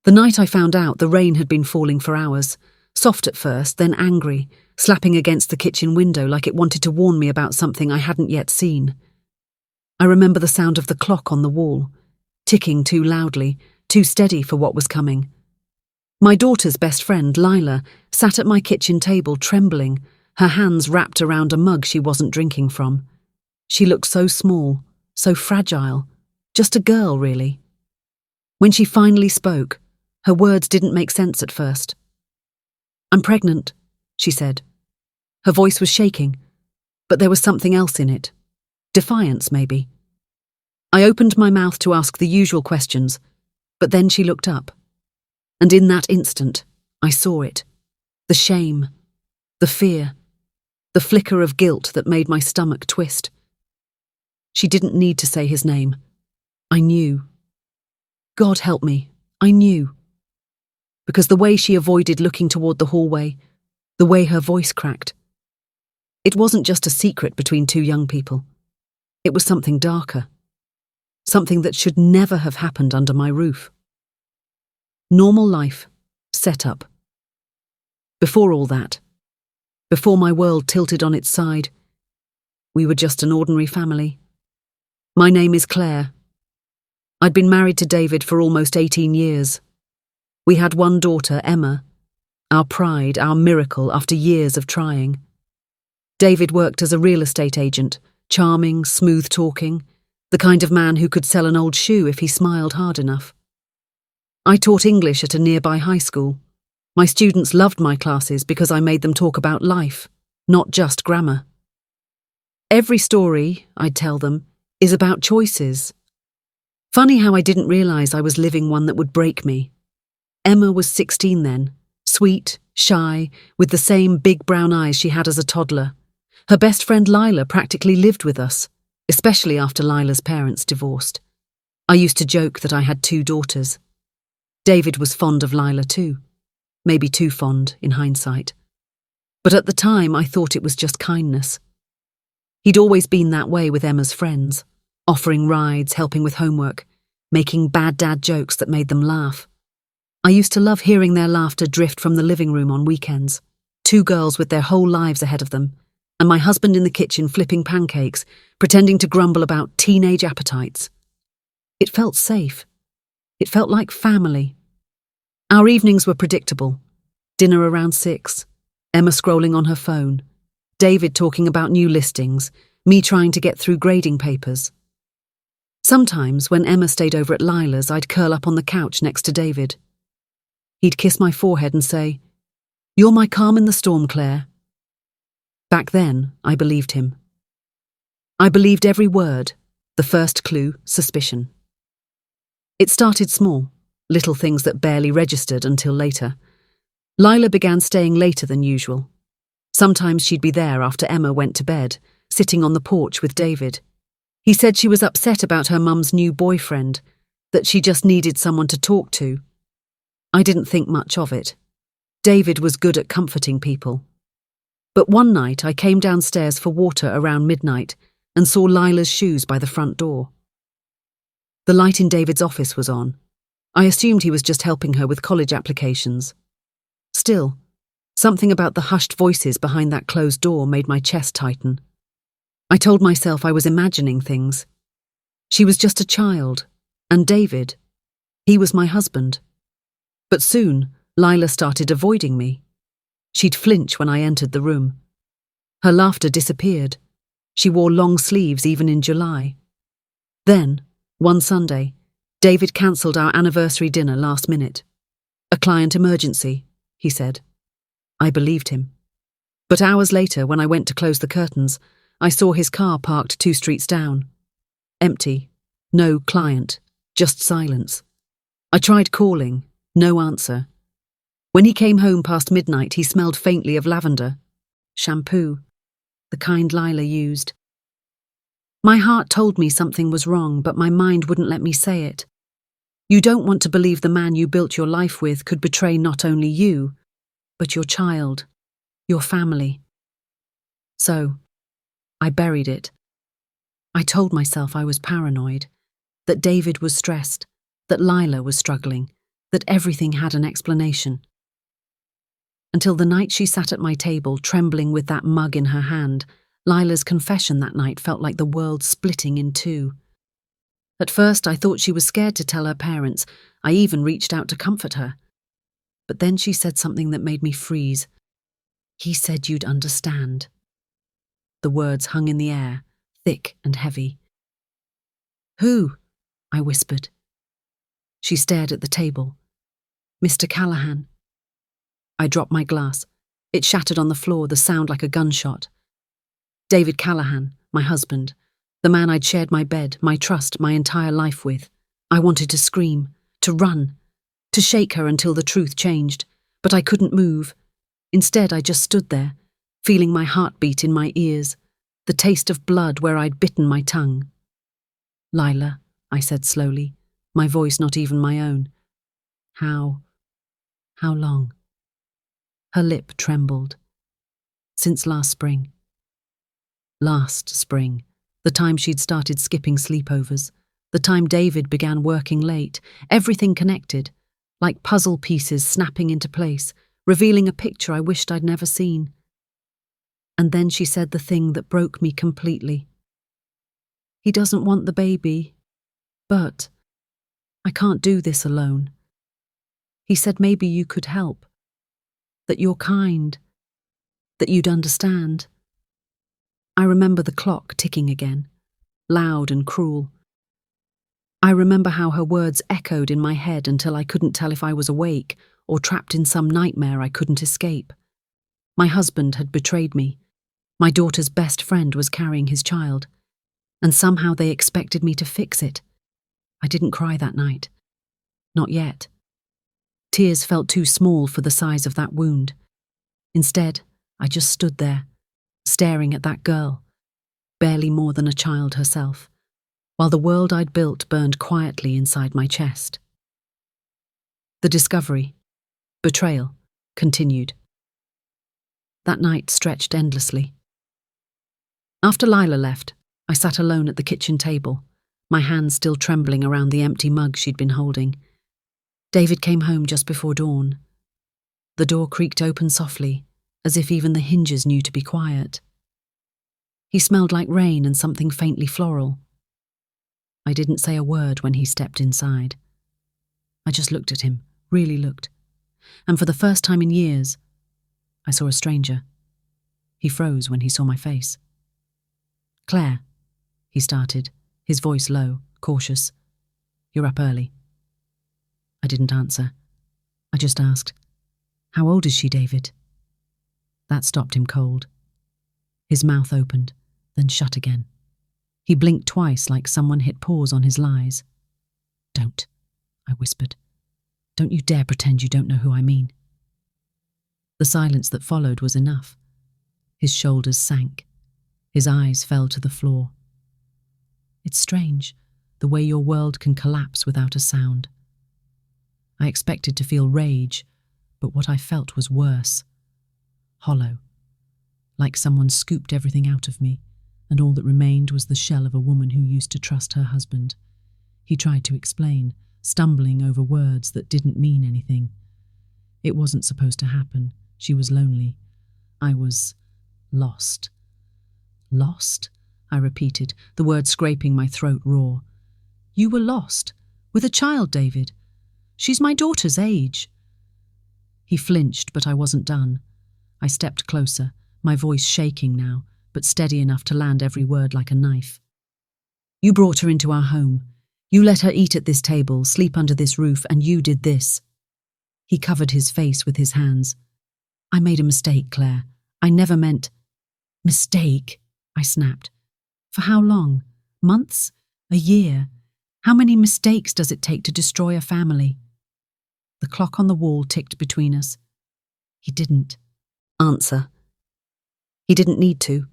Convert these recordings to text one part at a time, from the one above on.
The night I found out, the rain had been falling for hours, soft at first, then angry, slapping against the kitchen window like it wanted to warn me about something I hadn't yet seen. I remember the sound of the clock on the wall, ticking too loudly, too steady for what was coming. My daughter's best friend, Lila, sat at my kitchen table trembling, her hands wrapped around a mug she wasn't drinking from. She looked so small, so fragile, just a girl, really. When she finally spoke, her words didn't make sense at first. "I'm pregnant," she said. Her voice was shaking, but there was something else in it. Defiance, maybe. I opened my mouth to ask the usual questions, but then she looked up. And in that instant, I saw it. The shame, the fear, the flicker of guilt that made my stomach twist. She didn't need to say his name. I knew. God help me, I knew. Because the way she avoided looking toward the hallway, the way her voice cracked. It wasn't just a secret between two young people. It was something darker. Something that should never have happened under my roof. Normal life, set up. Before all that, before my world tilted on its side, we were just an ordinary family. My name is Claire. I'd been married to David for almost 18 years. We had one daughter, Emma, our pride, our miracle after years of trying. David worked as a real estate agent, charming, smooth-talking, the kind of man who could sell an old shoe if he smiled hard enough. I taught English at a nearby high school. My students loved my classes because I made them talk about life, not just grammar. Every story, I'd tell them, is about choices. Funny how I didn't realize I was living one that would break me. Emma was 16 then, sweet, shy, with the same big brown eyes she had as a toddler. Her best friend Lila practically lived with us, especially after Lila's parents divorced. I used to joke that I had two daughters. David was fond of Lila too. Maybe too fond, in hindsight. But at the time, I thought it was just kindness. He'd always been that way with Emma's friends, offering rides, helping with homework, making bad dad jokes that made them laugh. I used to love hearing their laughter drift from the living room on weekends, two girls with their whole lives ahead of them, and my husband in the kitchen flipping pancakes, pretending to grumble about teenage appetites. It felt safe. It felt like family. Our evenings were predictable. Dinner around 6, Emma scrolling on her phone, David talking about new listings, me trying to get through grading papers. Sometimes, when Emma stayed over at Lila's, I'd curl up on the couch next to David. He'd kiss my forehead and say, "You're my calm in the storm, Claire." Back then, I believed him. I believed every word, the first clue, suspicion. It started small, little things that barely registered until later. Lila began staying later than usual. Sometimes she'd be there after Emma went to bed, sitting on the porch with David. He said she was upset about her mum's new boyfriend, that she just needed someone to talk to. I didn't think much of it. David was good at comforting people. But one night I came downstairs for water around midnight and saw Lila's shoes by the front door. The light in David's office was on. I assumed he was just helping her with college applications. Still, something about the hushed voices behind that closed door made my chest tighten. I told myself I was imagining things. She was just a child, and David, he was my husband. But soon, Lila started avoiding me. She'd flinch when I entered the room. Her laughter disappeared. She wore long sleeves even in July. Then, one Sunday, David cancelled our anniversary dinner last minute. "A client emergency," he said. I believed him. But hours later, when I went to close the curtains, I saw his car parked 2 streets down. Empty. No client. Just silence. I tried calling. No answer. When he came home past midnight, he smelled faintly of lavender. Shampoo. The kind Lila used. My heart told me something was wrong, but my mind wouldn't let me say it. You don't want to believe the man you built your life with could betray not only you, but your child, your family. So, I buried it. I told myself I was paranoid, that David was stressed, that Lila was struggling, that everything had an explanation. Until the night she sat at my table, trembling with that mug in her hand, Lila's confession that night felt like the world splitting in two. At first, I thought she was scared to tell her parents. I even reached out to comfort her. But then she said something that made me freeze. "He said you'd understand." The words hung in the air, thick and heavy. "Who?" I whispered. She stared at the table. "Mr. Callahan." I dropped my glass. It shattered on the floor, the sound like a gunshot. David Callahan, my husband, the man I'd shared my bed, my trust, my entire life with. I wanted to scream, to run, to shake her until the truth changed, but I couldn't move. Instead, I just stood there, feeling my heartbeat in my ears, the taste of blood where I'd bitten my tongue. "Lila," I said slowly, my voice not even my own. How long?" Her lip trembled. "Since last spring." Last spring, the time she'd started skipping sleepovers, the time David began working late, everything connected, like puzzle pieces snapping into place, revealing a picture I wished I'd never seen. And then she said the thing that broke me completely. "He doesn't want the baby, but I can't do this alone. He said maybe you could help, that you're kind, that you'd understand." I remember the clock ticking again, loud and cruel. I remember how her words echoed in my head until I couldn't tell if I was awake or trapped in some nightmare I couldn't escape. My husband had betrayed me. My daughter's best friend was carrying his child, and somehow they expected me to fix it. I didn't cry that night. Not yet. Tears felt too small for the size of that wound. Instead, I just stood there, staring at that girl, barely more than a child herself, while the world I'd built burned quietly inside my chest. The discovery, betrayal, continued. That night stretched endlessly. After Lila left, I sat alone at the kitchen table, my hands still trembling around the empty mug she'd been holding. David came home just before dawn. The door creaked open softly, as if even the hinges knew to be quiet. He smelled like rain and something faintly floral. I didn't say a word when he stepped inside. I just looked at him, really looked. And for the first time in years, I saw a stranger. He froze when he saw my face. "Claire," he started, his voice low, cautious. "You're up early." I didn't answer. I just asked, "How old is she, David?" That stopped him cold. His mouth opened, then shut again. He blinked twice like someone hit pause on his lies. "Don't," I whispered. "Don't you dare pretend you don't know who I mean." The silence that followed was enough. His shoulders sank. His eyes fell to the floor. It's strange, the way your world can collapse without a sound. I expected to feel rage, but what I felt was worse. Hollow. Like someone scooped everything out of me, and all that remained was the shell of a woman who used to trust her husband. He tried to explain, stumbling over words that didn't mean anything. It wasn't supposed to happen. She was lonely. I was lost. "Lost?" I repeated, the words scraping my throat raw. "You were lost? With a child, David? She's my daughter's age." He flinched, but I wasn't done. I stepped closer, my voice shaking now, but steady enough to land every word like a knife. "You brought her into our home. You let her eat at this table, sleep under this roof, and you did this." He covered his face with his hands. "I made a mistake, Claire. I never meant—" "Mistake?" I snapped. "For how long? Months? A year? How many mistakes does it take to destroy a family?" The clock on the wall ticked between us. He didn't answer. He didn't need to.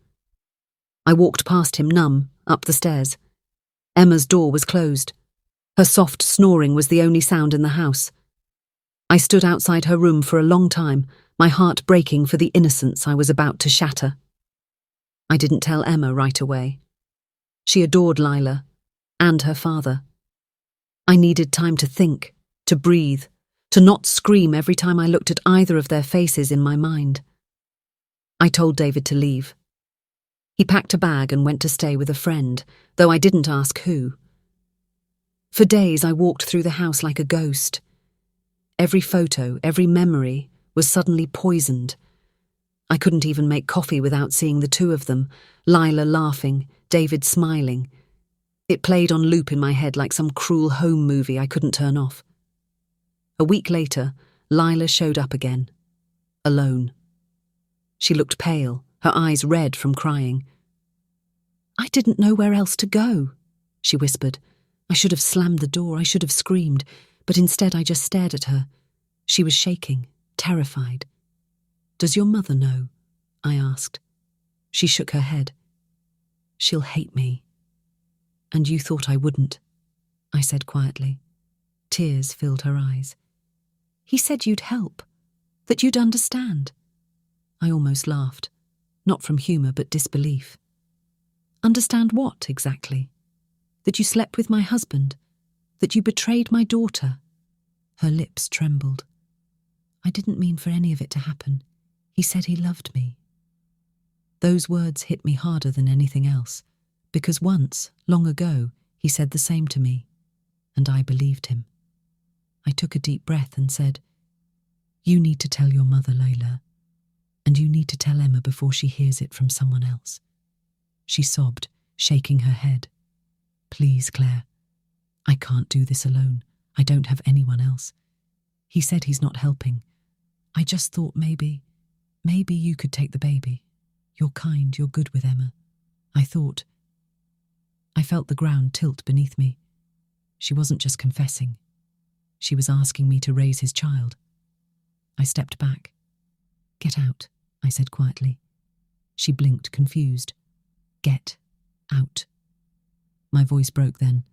I walked past him, numb, up the stairs. Emma's door was closed. Her soft snoring was the only sound in the house. I stood outside her room for a long time, my heart breaking for the innocence I was about to shatter. I didn't tell Emma right away. She adored Lila, and her father. I needed time to think, to breathe, to not scream every time I looked at either of their faces in my mind. I told David to leave. He packed a bag and went to stay with a friend, though I didn't ask who. For days I walked through the house like a ghost. Every photo, every memory was suddenly poisoned. I couldn't even make coffee without seeing the two of them, Lila laughing, David smiling. It played on loop in my head like some cruel home movie I couldn't turn off. A week later, Lila showed up again, alone. She looked pale, her eyes red from crying. "I didn't know where else to go," she whispered. I should have slammed the door, I should have screamed, but instead I just stared at her. She was shaking, terrified. "Does your mother know?" I asked. She shook her head. "She'll hate me." "And you thought I wouldn't," I said quietly. Tears filled her eyes. "He said you'd help, that you'd understand." I almost laughed, not from humour but disbelief. "Understand what, exactly? That you slept with my husband? That you betrayed my daughter?" Her lips trembled. "I didn't mean for any of it to happen. He said he loved me." Those words hit me harder than anything else, because once, long ago, he said the same to me, and I believed him. I took a deep breath and said, "You need to tell your mother, Layla, and you need to tell Emma before she hears it from someone else." She sobbed, shaking her head. "Please, Claire, I can't do this alone. I don't have anyone else. He said he's not helping. I just thought maybe you could take the baby. You're kind, you're good with Emma. I thought." I felt the ground tilt beneath me. She wasn't just confessing. She was asking me to raise his child. I stepped back. "Get out," I said quietly. She blinked, confused. "Get out." My voice broke then,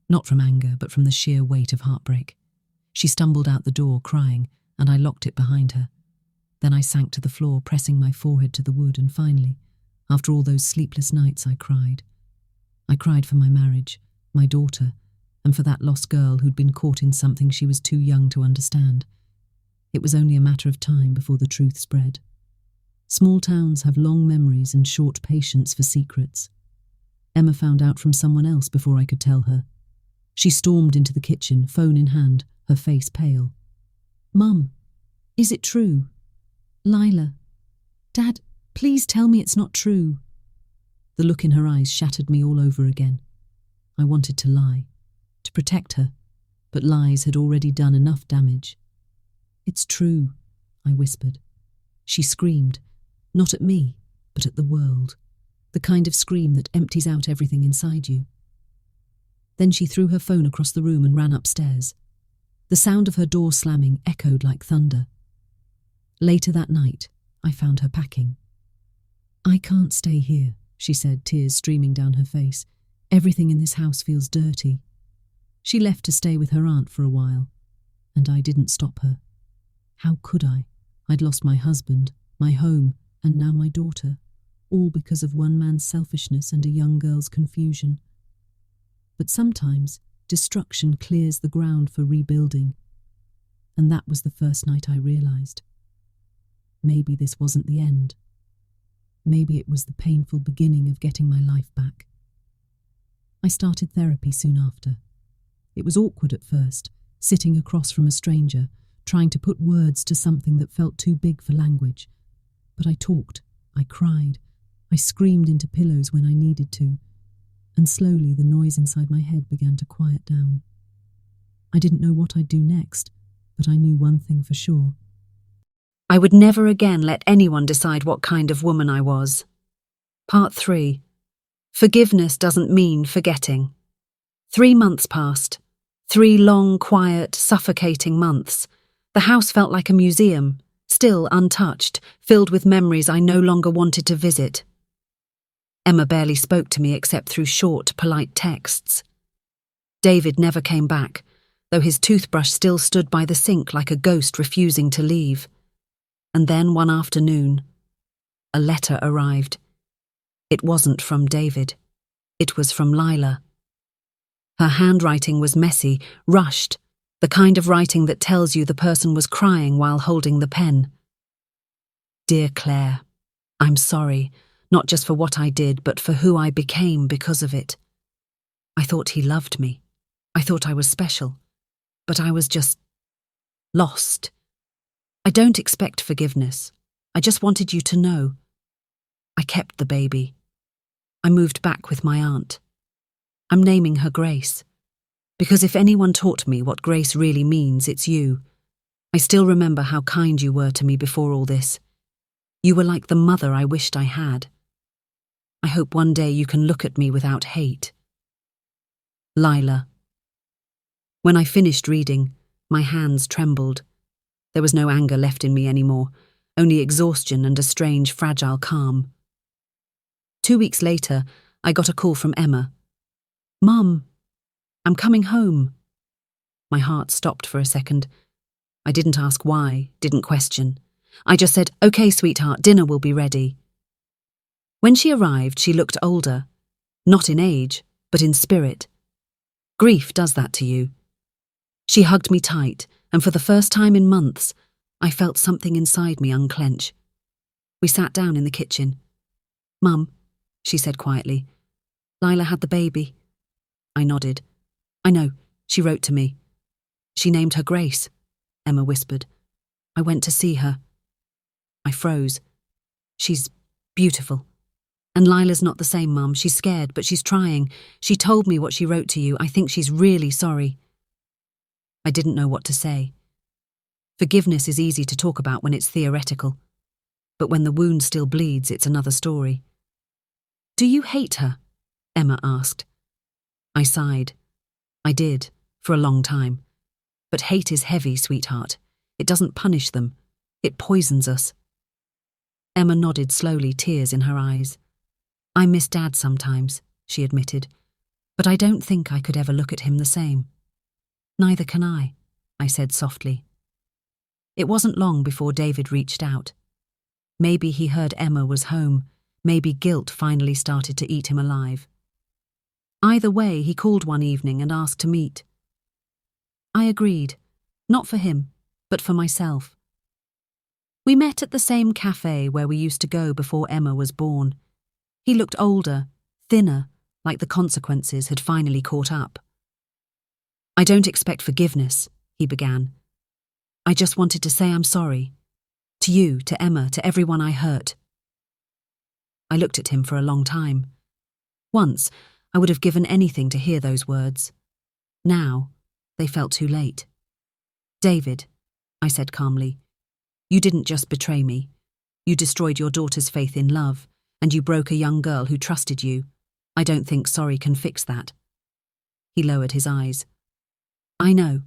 not from anger, but from the sheer weight of heartbreak. She stumbled out the door, crying, and I locked it behind her. Then I sank to the floor, pressing my forehead to the wood, and finally, after all those sleepless nights, I cried. I cried for my marriage, my daughter, and for that lost girl who'd been caught in something she was too young to understand. It was only a matter of time before the truth spread. Small towns have long memories and short patience for secrets. Emma found out from someone else before I could tell her. She stormed into the kitchen, phone in hand, her face pale. "Mum, is it true? Lila, Dad, please tell me it's not true." The look in her eyes shattered me all over again. I wanted to lie, to protect her, but lies had already done enough damage. "It's true," I whispered. She screamed, not at me, but at the world, the kind of scream that empties out everything inside you. Then she threw her phone across the room and ran upstairs. The sound of her door slamming echoed like thunder. Later that night, I found her packing. "I can't stay here," she said, tears streaming down her face. "Everything in this house feels dirty." She left to stay with her aunt for a while, and I didn't stop her. How could I? I'd lost my husband, my home, and now my daughter, all because of one man's selfishness and a young girl's confusion. But sometimes destruction clears the ground for rebuilding, and that was the first night I realized. Maybe this wasn't the end. Maybe it was the painful beginning of getting my life back. I started therapy soon after. It was awkward at first, sitting across from a stranger, trying to put words to something that felt too big for language. But I talked, I cried, I screamed into pillows when I needed to, and slowly the noise inside my head began to quiet down. I didn't know what I'd do next, but I knew one thing for sure. I would never again let anyone decide what kind of woman I was. Part 3. Forgiveness doesn't mean forgetting. 3 months passed. 3 long, quiet, suffocating months. The house felt like a museum, still untouched, filled with memories I no longer wanted to visit. Emma barely spoke to me except through short, polite texts. David never came back, though his toothbrush still stood by the sink like a ghost refusing to leave. And then one afternoon, a letter arrived. It wasn't from David. It was from Lila. Her handwriting was messy, rushed, The kind of writing that tells you the person was crying while holding the pen. Dear Claire, I'm sorry, not just for what I did, but for who I became because of it. I thought he loved me. I thought I was special. But I was just lost. I don't expect forgiveness. I just wanted you to know. I kept the baby. I moved back with my aunt. I'm naming her Grace. Because if anyone taught me what grace really means, it's you. I still remember how kind you were to me before all this. You were like the mother I wished I had. I hope one day you can look at me without hate. Lila. When I finished reading, my hands trembled. There was no anger left in me anymore, only exhaustion and a strange, fragile calm. 2 weeks later, I got a call from Emma. Mum, I'm coming home. My heart stopped for a second. I didn't ask why, didn't question. I just said, okay, sweetheart, dinner will be ready. When she arrived, she looked older, not in age, but in spirit. Grief does that to you. She hugged me tight, and for the first time in months, I felt something inside me unclench. We sat down in the kitchen. Mum, she said quietly, Lila had the baby. I nodded. I know, she wrote to me. She named her Grace, Emma whispered. I went to see her. I froze. She's beautiful. And Lila's not the same, Mum. She's scared, but she's trying. She told me what she wrote to you. I think she's really sorry. I didn't know what to say. Forgiveness is easy to talk about when it's theoretical. But when the wound still bleeds, it's another story. Do you hate her? Emma asked. I sighed. I did, for a long time. But hate is heavy, sweetheart. It doesn't punish them. It poisons us. Emma nodded slowly, tears in her eyes. I miss Dad sometimes, she admitted, but I don't think I could ever look at him the same. Neither can I said softly. It wasn't long before David reached out. Maybe he heard Emma was home. Maybe guilt finally started to eat him alive. Either way, he called one evening and asked to meet. I agreed, not for him, but for myself. We met at the same cafe where we used to go before Emma was born. He looked older, thinner, like the consequences had finally caught up. I don't expect forgiveness, he began. I just wanted to say I'm sorry. To you, to Emma, to everyone I hurt. I looked at him for a long time. Once, I would have given anything to hear those words. Now, they felt too late. David, I said calmly, you didn't just betray me. You destroyed your daughter's faith in love, and you broke a young girl who trusted you. I don't think sorry can fix that. He lowered his eyes. I know.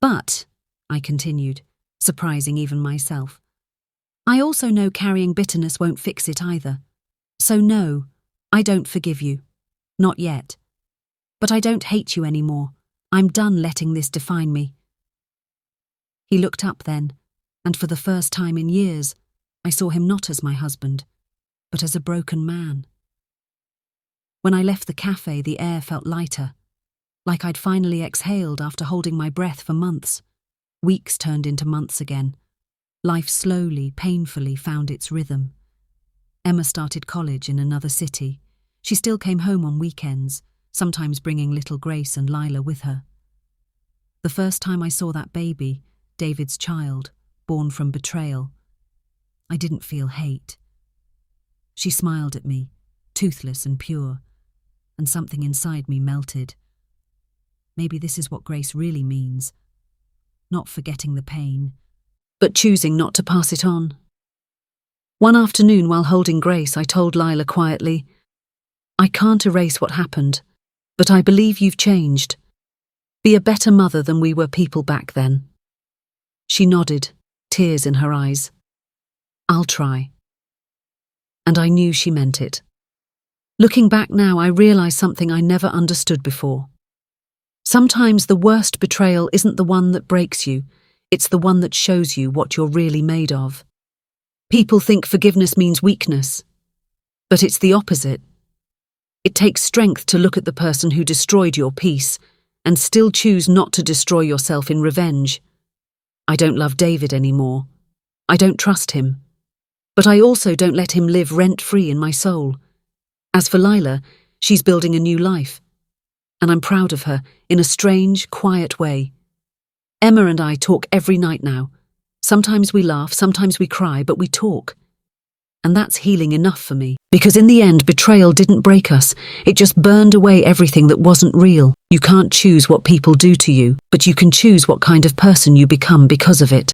But, I continued, surprising even myself, I also know carrying bitterness won't fix it either. So no, I don't forgive you. Not yet. But I don't hate you anymore. I'm done letting this define me. He looked up then, and for the first time in years, I saw him not as my husband, but as a broken man. When I left the cafe, the air felt lighter, like I'd finally exhaled after holding my breath for months. Weeks turned into months again. Life slowly, painfully found its rhythm. Emma started college in another city. She still came home on weekends, sometimes bringing little Grace and Lila with her. The first time I saw that baby, David's child, born from betrayal, I didn't feel hate. She smiled at me, toothless and pure, and something inside me melted. Maybe this is what grace really means. Not forgetting the pain, but choosing not to pass it on. One afternoon while holding Grace, I told Lila quietly, I can't erase what happened, but I believe you've changed. Be a better mother than we were people back then. She nodded, tears in her eyes. I'll try. And I knew she meant it. Looking back now, I realize something I never understood before. Sometimes the worst betrayal isn't the one that breaks you, it's the one that shows you what you're really made of. People think forgiveness means weakness, but it's the opposite. It takes strength to look at the person who destroyed your peace and still choose not to destroy yourself in revenge. I don't love David anymore. I don't trust him. But I also don't let him live rent-free in my soul. As for Lila, she's building a new life. And I'm proud of her, in a strange, quiet way. Emma and I talk every night now. Sometimes we laugh, sometimes we cry, but we talk. And that's healing enough for me. Because in the end, betrayal didn't break us. It just burned away everything that wasn't real. You can't choose what people do to you, but you can choose what kind of person you become because of it.